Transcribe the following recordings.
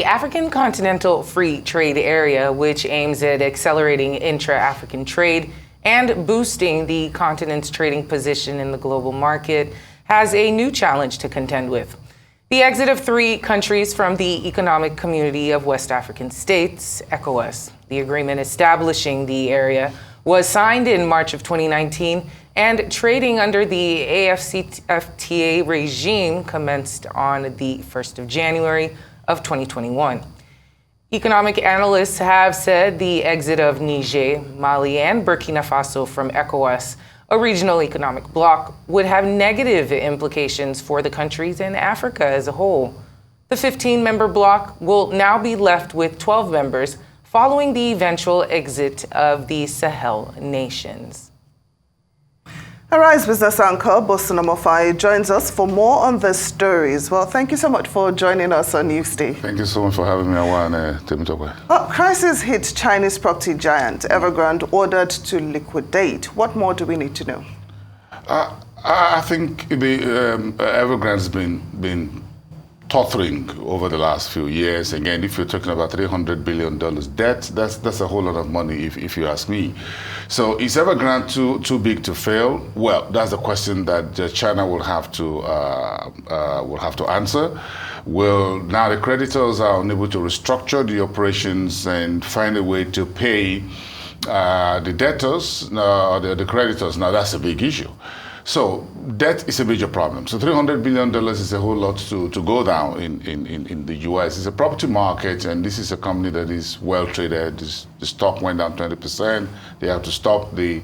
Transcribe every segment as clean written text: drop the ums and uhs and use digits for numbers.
The African Continental Free Trade Area, which aims at accelerating intra-African trade and boosting the continent's trading position in the global market, has a new challenge to contend with. The exit of 3 countries from the Economic Community of West African States, ECOWAS. The agreement establishing the area was signed in March of 2019, and trading under the AfCFTA regime commenced on the 1st of January of 2021. Economic analysts have said the exit of Niger, Mali, and Burkina Faso from ECOWAS, a regional economic bloc, would have negative implications for the countries in Africa as a whole. The 15-member bloc will now be left with 12 members following the eventual exit of the Sahel nations. Arise business anchor Boason Omofaye joins us for more on these stories. Well, thank you so much for joining us on Newsday. Thank you so much for having me on Temitokwe. Crisis hit Chinese property giant Evergrande, ordered to liquidate. What more do we need to know? I think the Evergrande's been tottering over the last few years. Again, if you're talking about $300 billion debt, that's a whole lot of money, if you ask me. So is Evergrande too big to fail? Well, that's the question that China will have to answer. Well, now the creditors are unable to restructure the operations and find a way to pay the debtors, the creditors. Now that's a big issue. So debt is a major problem. So $300 billion is a whole lot to go down in the US. It's a property market, and this is a company that is well traded. The stock went down 20%. They have to stop the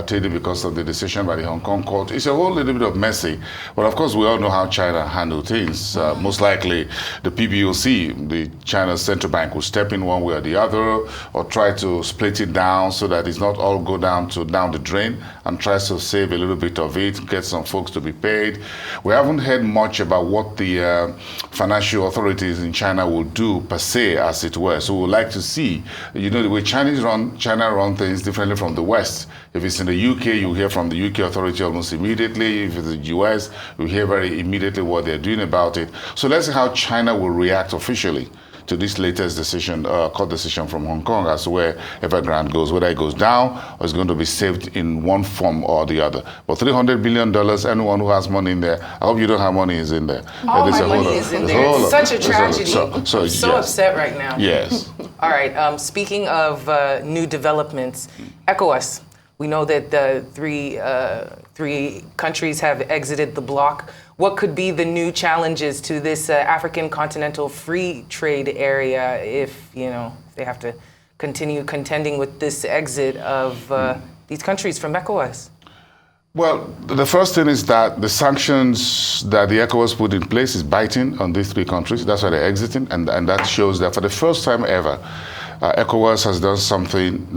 trading because of the decision by the Hong Kong court. It's a whole little bit of messy. But of course, we all know how China handles things. Most likely, the PBOC, the China's central bank, will step in one way or the other, or try to split it down so that it's not all go down the drain, and tries to save a little bit of it, get some folks to be paid. We haven't heard much about what the financial authorities in China will do per se, as it were. So we would like to see, the way China run things differently from the West. If it's in the UK, you hear from the UK authority almost immediately. If it's the US, you hear very immediately what they're doing about it. So let's see how China will react officially to this latest decision, court decision from Hong Kong, as to where Evergrande goes, whether it goes down or it's going to be saved in one form or the other. But $300 billion, anyone who has money in there, I hope you don't have money is in there. All my money is in there. It's such a tragedy. I'm so yes. upset right now. Yes. All right, speaking of new developments, ECOWAS, we know that the three countries have exited the bloc. What could be the new challenges to this African Continental Free Trade Area if they have to continue contending with this exit of these countries from ECOWAS? Well, the first thing is that the sanctions that the ECOWAS put in place is biting on these 3 countries. That's why they're exiting, and that shows that for the first time ever, ECOWAS has done something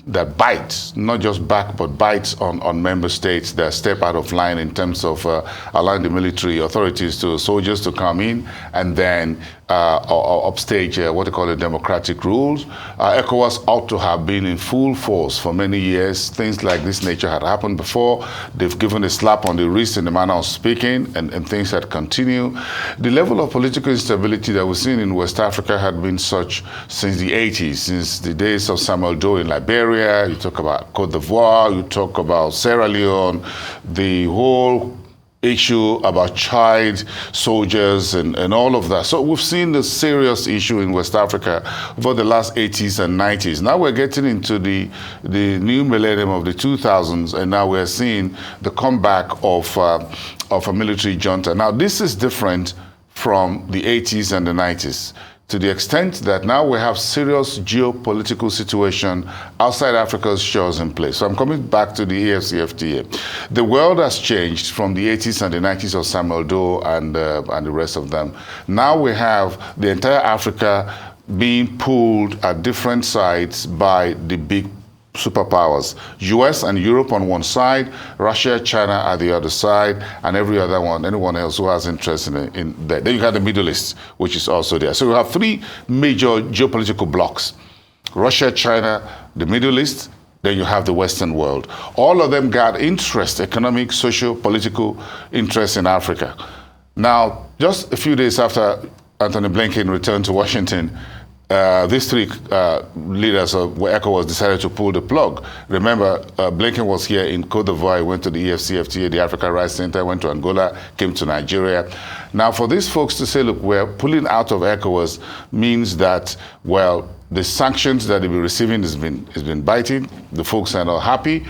that bites, not just back, but bites on member states that step out of line in terms of allowing the military authorities soldiers to come in and then upstage what they call the democratic rules. ECOWAS ought to have been in full force for many years. Things like this nature had happened before. They've given a slap on the wrist in the manner of speaking, and things had continued. The level of political instability that we've seen in West Africa had been such since the 80s, since the days of Samuel Doe in Liberia. You talk about Cote d'Ivoire, you talk about Sierra Leone, the whole issue about child soldiers and all of that. So we've seen the serious issue in West Africa over the last 80s and 90s. Now we're getting into the new millennium of the 2000s, and now we're seeing the comeback of a military junta. Now this is different from the 80s and the 90s, to the extent that now we have serious geopolitical situation outside Africa's shores in place. So I'm coming back to the AfCFTA. The world has changed from the 80s and the 90s of Samuel Doe and the rest of them. Now we have the entire Africa being pulled at different sides by the big superpowers, US and Europe on one side, Russia, China at the other side, and every other one, anyone else who has interest in that. Then you have the Middle East, which is also there. So we have 3 major geopolitical blocks: Russia, China, the Middle East, then you have the Western world. All of them got interest, economic, social, political interest in Africa. Now, just a few days after Anthony Blinken returned to Washington, these three leaders of ECOWAS decided to pull the plug. Remember, Blinken was here in Cote d'Ivoire, went to the EFCFTA, the Africa Rights Center, went to Angola, came to Nigeria. Now, for these folks to say, look, we're pulling out of ECOWAS means that, well, the sanctions that they've been receiving has been biting. The folks are not happy.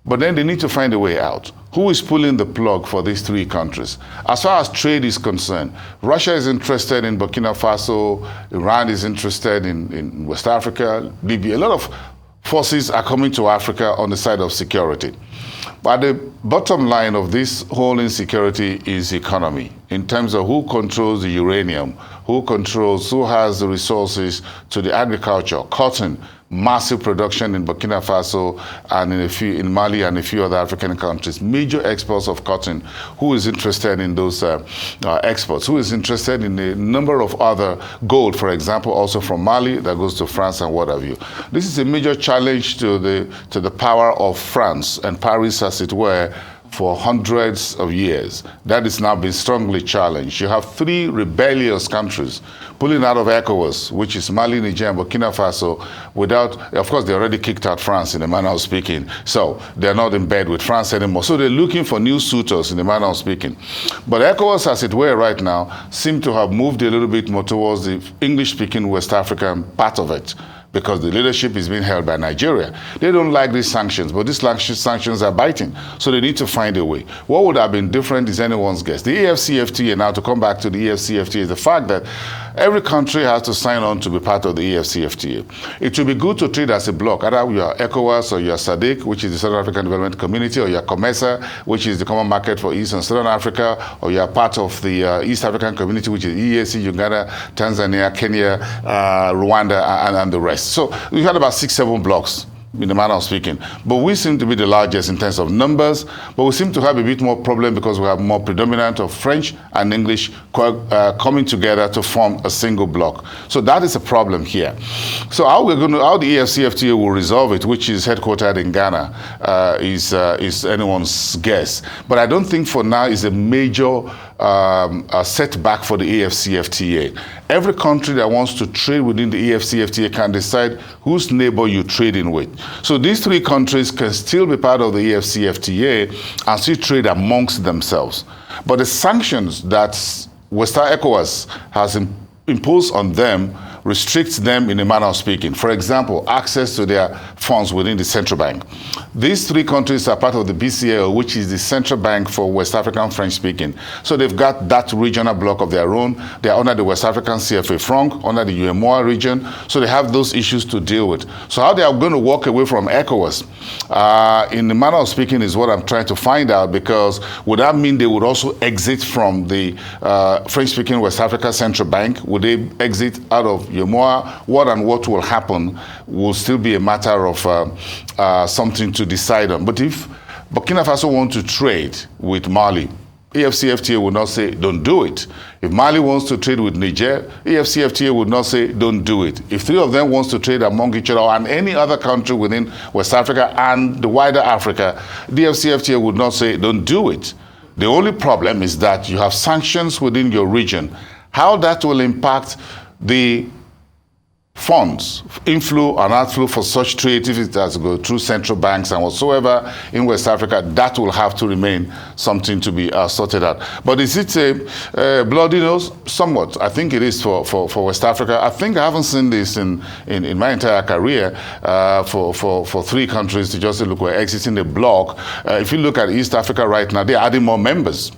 But then they need to find a way out. Who is pulling the plug for these three countries? As far as trade is concerned, Russia is interested in Burkina Faso, Iran is interested in West Africa, Libya. A lot of forces are coming to Africa on the side of security. But the bottom line of this whole insecurity is economy, in terms of who controls the uranium, who has the resources to the agriculture, cotton, massive production in Burkina Faso and in Mali and a few other African countries, major exports of cotton. Who is interested in those exports? Who is interested in a number of other gold, for example, also from Mali that goes to France and what have you? This is a major challenge to the power of France and Paris, as it were, for hundreds of years. That is now been strongly challenged. You have three rebellious countries pulling out of ECOWAS, which is Mali, Niger, and Burkina Faso, without, of course, they already kicked out France in a manner of speaking, so they're not in bed with France anymore. So they're looking for new suitors in the manner of speaking. But ECOWAS, as it were right now, seem to have moved a little bit more towards the English-speaking West African part of it, because the leadership is being held by Nigeria. They don't like these sanctions, but these sanctions are biting, so they need to find a way. What would have been different is anyone's guess. The AfCFTA, now to come back to the AfCFTA, is the fact that every country has to sign on to be part of the AfCFTA. It would be good to trade as a bloc, either you are ECOWAS or you are SADC, which is the Southern African Development Community, or you are COMESA, which is the Common Market for East and Southern Africa, or you are part of the East African Community, which is EAC, Uganda, Tanzania, Kenya, Rwanda, and the rest. So we had about 6-7 blocks, in the manner of speaking. But we seem to be the largest in terms of numbers, but we seem to have a bit more problem because we have more predominant of French and English coming together to form a single block. So that is a problem here. So how the AfCFTA will resolve it, which is headquartered in Ghana, is anyone's guess. But I don't think for now is a major setback for the AfCFTA. Every country that wants to trade within the AfCFTA can decide whose neighbor you trade in with. So these three countries can still be part of the AfCFTA and still trade amongst themselves. But the sanctions that Western ECOWAS has imposed on them restricts them in a manner of speaking. For example, access to their funds within the central bank. These three countries are part of the BCAO, which is the central bank for West African French speaking. So they've got that regional block of their own. They are under the West African CFA franc, under the UEMOA region. So they have those issues to deal with. So how they are going to walk away from ECOWAS, in the manner of speaking, is what I'm trying to find out, because would that mean they would also exit from the French-speaking West Africa Central Bank? Would they exit out of UEMOA? What will happen will still be a matter of something to decide on. But if Burkina Faso want to trade with Mali, AfCFTA would not say, don't do it. If Mali wants to trade with Niger, AfCFTA would not say, don't do it. If three of them wants to trade among each other and any other country within West Africa and the wider Africa, the AfCFTA would not say, don't do it. The only problem is that you have sanctions within your region. How that will impact the funds, inflow and outflow for such trade, if it has to go through central banks and whatsoever in West Africa, that will have to remain something to be sorted out. But is it a bloody nose? Somewhat. I think it is for West Africa. I think I haven't seen this in my entire career for three countries to just say, look, we're exiting the bloc. If you look at East Africa right now, they're adding more members.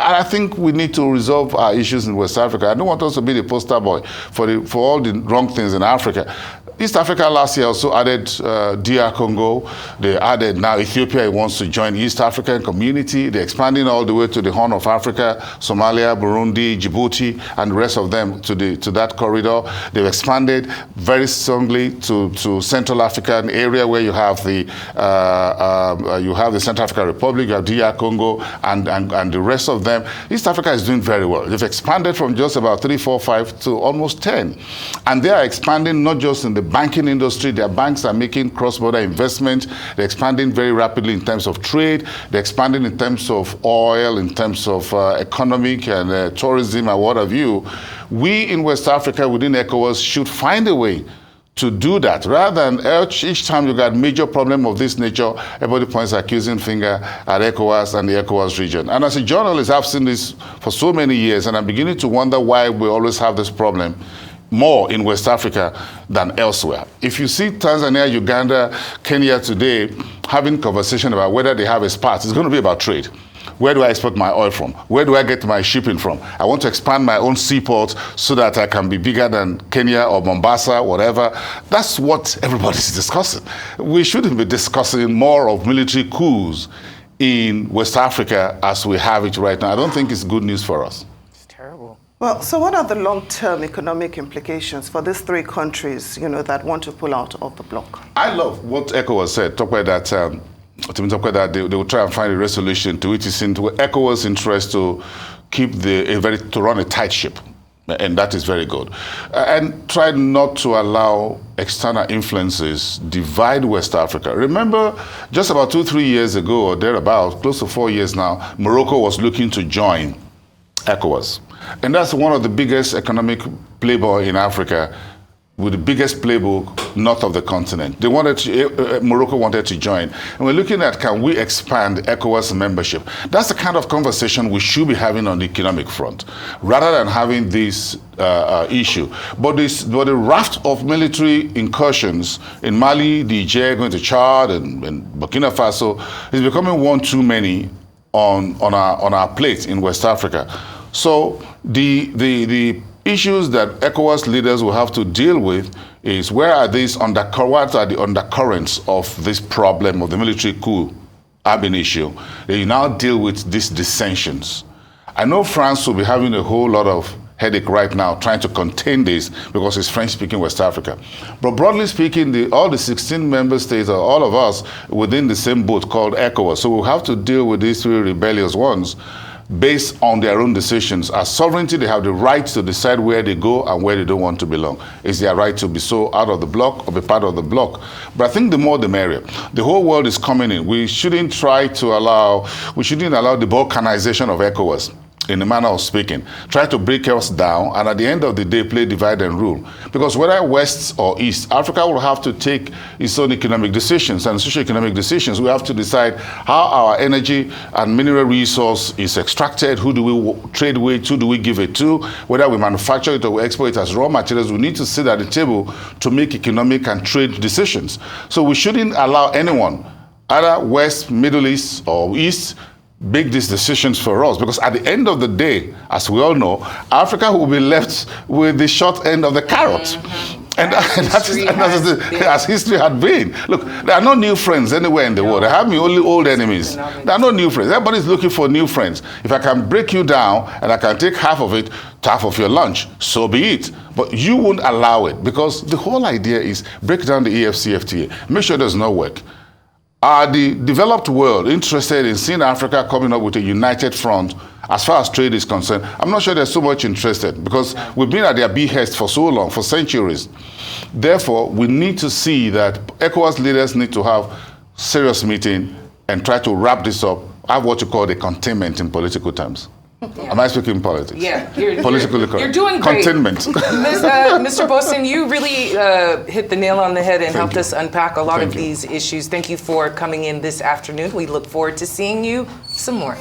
I think we need to resolve our issues in West Africa. I don't want us to be the poster boy for all the wrong things in Africa. East Africa last year also added DR Congo. They added now Ethiopia wants to join East African community. They're expanding all the way to the Horn of Africa, Somalia, Burundi, Djibouti, and the rest of them to that corridor. They've expanded very strongly to Central African area, where you have the Central African Republic, you have DR Congo, and the rest of them them. East Africa is doing very well. They've expanded from just about 3, 4, 5 to almost 10. And they are expanding not just in the banking industry. Their banks are making cross-border investment. They're expanding very rapidly in terms of trade. They're expanding in terms of oil, in terms of economic and tourism and what have you. We in West Africa within ECOWAS should find a way to do that, rather than each time you got major problem of this nature, everybody points accusing finger at ECOWAS and the ECOWAS region. And as a journalist, I've seen this for so many years, and I'm beginning to wonder why we always have this problem more in West Africa than elsewhere. If you see Tanzania, Uganda, Kenya today having conversation about whether they have a spot, it's going to be about trade. Where do I export my oil from? Where do I get my shipping from? I want to expand my own seaport so that I can be bigger than Kenya or Mombasa, whatever. That's what everybody's discussing. We shouldn't be discussing more of military coups in West Africa as we have it right now. I don't think it's good news for us. It's terrible. Well, so what are the long-term economic implications for these three countries, that want to pull out of the bloc? I love what ECOWAS said. Talk about that. They will try and find a resolution to it. It's into ECOWAS' interest to keep to run a tight ship, and that is very good. And try not to allow external influences divide West Africa. Remember, just about 2-3 years ago or thereabout, close to 4 years now, Morocco was looking to join ECOWAS, and that's one of the biggest economic playboy in Africa, with the biggest playbook north of the continent. Morocco wanted to join. And we're looking at, can we expand ECOWAS membership? That's the kind of conversation we should be having on the economic front, rather than having this issue. But the raft of military incursions in Mali, Niger, going to Chad and Burkina Faso is becoming one too many on our plate in West Africa. So the issues that ECOWAS leaders will have to deal with is what are the undercurrents of this problem of the military coup ab initio. They now deal with these dissensions. I know France will be having a whole lot of headache right now trying to contain this because it's French-speaking West Africa. But broadly speaking, all the 16 member states are all of us within the same boat called ECOWAS. So we'll have to deal with these three rebellious ones based on their own decisions. As sovereignty, they have the right to decide where they go and where they don't want to belong. It's their right to be so out of the bloc or be part of the bloc. But I think the more the merrier. The whole world is coming in. We shouldn't allow the balkanization of ECOWAS, in the manner of speaking. Try to break us down, and at the end of the day, play divide and rule. Because whether West or East, Africa will have to take its own economic decisions and socio-economic decisions. We have to decide how our energy and mineral resource is extracted, who do we trade with, who do we give it to, whether we manufacture it or we export it as raw materials. We need to sit at the table to make economic and trade decisions. So we shouldn't allow anyone, either West, Middle East, or East, make these decisions for us, because at the end of the day, as we all know, Africa will be left with the short end of the carrot. Mm-hmm. And that's as history had been. Look, there are no new friends anywhere in the world. There have been only old enemies. There are no new friends. Everybody's looking for new friends. If I can break you down and I can take half of it, half of your lunch, so be it. But you won't allow it, because the whole idea is break down the AfCFTA, make sure there's no work. Are the developed world interested in seeing Africa coming up with a united front as far as trade is concerned? I'm not sure they're so much interested, because we've been at their behest for so long, for centuries. Therefore, we need to see that ECOWAS leaders need to have serious meeting and try to wrap this up, have what you call the containment in political terms. Yeah. Am I speaking politics? Yeah, you're doing great. Containment. Mr. Boason, you really hit the nail on the head and helped us unpack a lot of these issues. Thank you for coming in this afternoon. We look forward to seeing you some more.